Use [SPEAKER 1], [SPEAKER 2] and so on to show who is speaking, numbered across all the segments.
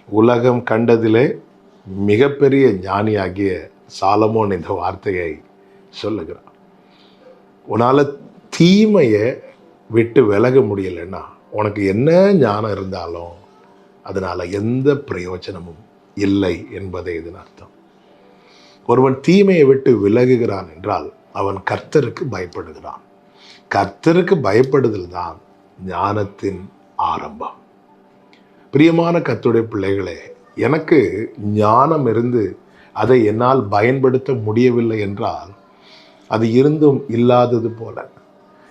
[SPEAKER 1] உலகம் கண்டதிலே மிகப்பெரிய ஞானியாகிய சாலமோன் இந்த வார்த்தையை சொல்லுகிறார். உன்னால் தீமையை விட்டு விலக முடியலைன்னா உனக்கு என்ன ஞானம் இருந்தாலும் அதனால் எந்த பிரயோஜனமும் இல்லை என்பதே இதன் அர்த்தம். ஒருவன் தீமையை விட்டு விலகுகிறான் என்றால் அவன் கர்த்தருக்கு பயப்படுகிறான். கர்த்தருக்கு பயப்படுதல் தான் ஞானத்தின் ஆரம்பம். பிரியமான கர்த்தருடைய பிள்ளைகளே, எனக்கு ஞானம் இருந்து அதை என்னால் பயன்படுத்த முடியவில்லை என்றால் அது இருந்தும் இல்லாதது போல.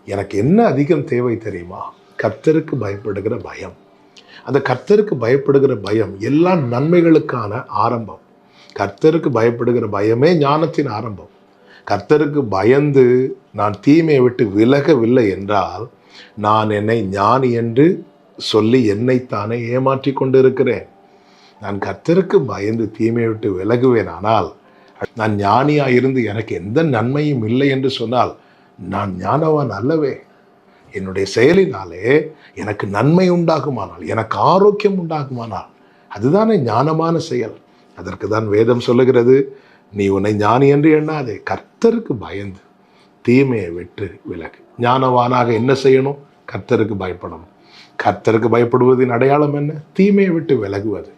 [SPEAKER 1] எனக்கு என்ன அதிகம் தேவை தெரியுமா? கர்த்தருக்கு பயப்படுகிற பயம். அந்த கர்த்தருக்கு பயப்படுகிற பயம் எல்லா நன்மைகளுக்கான ஆரம்பம். கர்த்தருக்கு பயப்படுகிற பயமே ஞானத்தின் ஆரம்பம். கர்த்தருக்கு பயந்து நான் தீமையை விட்டு விலகவில்லை என்றால் நான் என்னை ஞானி என்று சொல்லி என்னைத்தானே ஏமாற்றி கொண்டு இருக்கிறேன். நான் கர்த்தருக்கு பயந்து தீமையை விட்டு விலகுவேன், ஆனால் நான் ஞானியாக இருந்து எனக்கு எந்த நன்மையும் இல்லை என்று சொன்னால் நான் ஞானவான் அல்லவே. என்னுடைய செயலினாலே எனக்கு நன்மை உண்டாகுமானால், எனக்கு ஆரோக்கியம் உண்டாகுமானால் அதுதானே ஞானமான செயல். அதற்கு தான் வேதம் சொல்லுகிறது, நீ உன்னை ஞானி என்று எண்ணாதே, கர்த்தருக்கு பயந்து தீமையை விட்டு விலகு. ஞானவானாக என்ன செய்யணும்? கர்த்தருக்கு பயப்படணும். கர்த்தருக்கு பயப்படுவதின் அடையாளம் என்ன? தீமையை விட்டு விலகுவது.